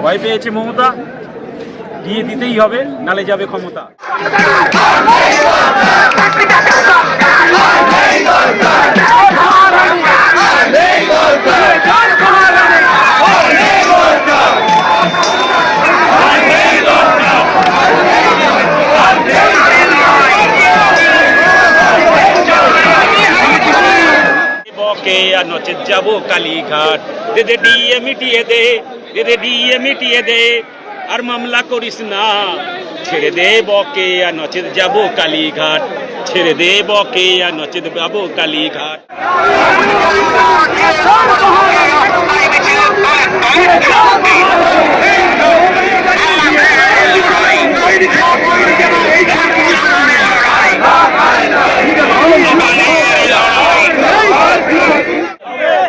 ভয় পেয়েছে মমতা, দিয়ে দিতেই হবে, নালে যাবে ক্ষমতা। নচেত যাবো কালীঘাট, দে দে ডিএ মিটিয়ে দে, দে দে ডিএ মিটিয়ে দে, আর মামলা করিস না, ছেড়ে দে বকে আর নচেত যাবো কালীঘাট, ছেড়ে দে বকে আর নচেত যাবো কালীঘাট।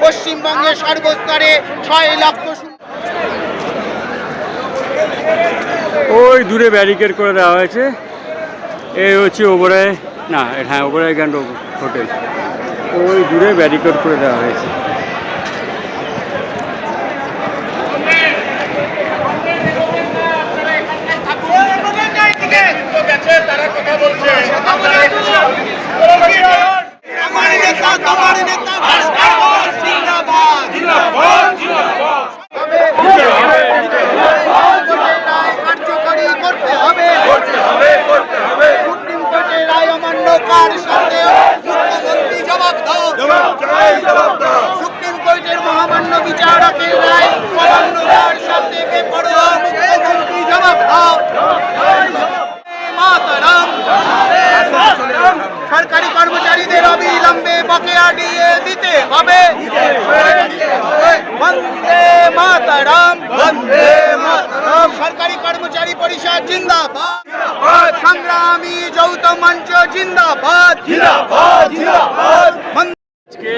পশ্চিমবঙ্গের সর্বস্তরে 6 লক্ষ। ওই দূরে ব্যারিকেড করে দেওয়া হয়েছে। এই হচ্ছে ওবরায়, না হ্যাঁ ওবরায় গ্র্যান্ড হোটেল, ওই দূরে ব্যারিকেড করে দেওয়া হয়েছে। সুপ্রিম কোর্টের মহামান্য বিচারকের রায় অমান্যতার সাথে বেপরোয়া মুখ্যমন্ত্রী জবাব দাও। মাতরম। সরকারি কর্মচারীদের অবিলম্বে বকেয়া ডিএ দিতে হবে। বন্দে মাতরম, বন্দে মাতরম। সরকারি কর্মচারী পরিষদ জিন্দাবাদ, সংগ্রামী যৌথ মঞ্চ জিন্দাবাদ, জিন্দাবাদ, জিন্দাবাদ। আজকে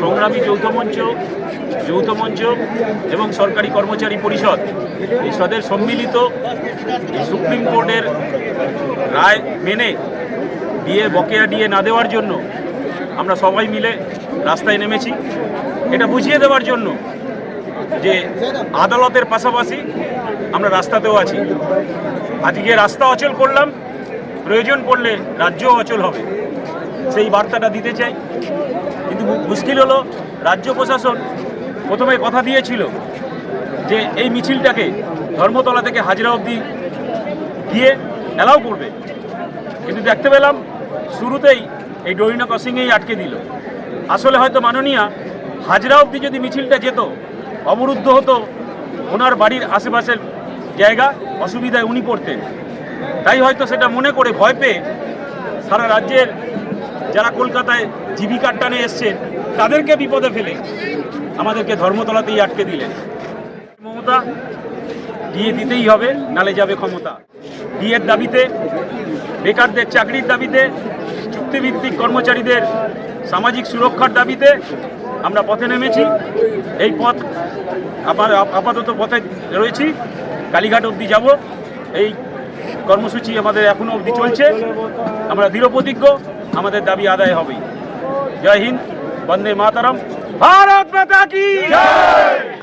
সংগ্রামী যৌথ মঞ্চ এবং সরকারি কর্মচারী পরিষদ এই সদের সম্মিলিত সুপ্রিম কোর্টের রায় মেনে বকেয়া ডিএ না দেওয়ার জন্য আমরা সবাই মিলে রাস্তায় নেমেছি। এটা বুঝিয়ে দেওয়ার জন্য যে আদালতের পাশাপাশি আমরা রাস্তাতেও আছি। আজকে রাস্তা অচল করলাম, প্রয়োজন পড়লে রাজ্যও অচল হবে, সেই বার্তাটা দিতে চাই। কিন্তু মুশকিল হলো, রাজ্য প্রশাসন প্রথমে কথা দিয়েছিল যে এই মিছিলটাকে ধর্মতলা থেকে হাজরা অবধি গিয়ে অ্যালাউ করবে, কিন্তু দেখতে পেলাম শুরুতেই এই ডরিনা ক্রসিংয়েই আটকে দিল। আসলে হয়তো মাননীয়া হাজরা অবধি যদি মিছিলটা যেত, অবরুদ্ধ হতো ওনার বাড়ির আশেপাশের জায়গা, অসুবিধায় উনি পড়তেন। তাই হয়তো সেটা মনে করে ভয় পেয়ে সারা রাজ্যের যারা কলকাতায় জীবিকার টানে এসছেন তাদেরকে বিপদে ফেলে আমাদেরকে ধর্মতলাতেই আটকে দিলেন। মমতা, দিয়ে দিতেই হবে, নালে যাবে ক্ষমতা। ডিএর দাবিতে, বেকারদের চাকরির দাবিতে, চুক্তিভিত্তিক কর্মচারীদের সামাজিক সুরক্ষার দাবিতে আমরা পথে নেমেছি। এই পথ আপাতত পথে রয়েছি, কালীঘাট অবধি যাব। এই কর্মসূচি আমাদের এখনো অবধি চলছে। আমরা দৃঢ়প্রতিজ্ঞ, আমাদের দাবি আদায় হবেই। জয় হিন্দ, বন্দে মাতরম, ভারত মাতা কি জয়।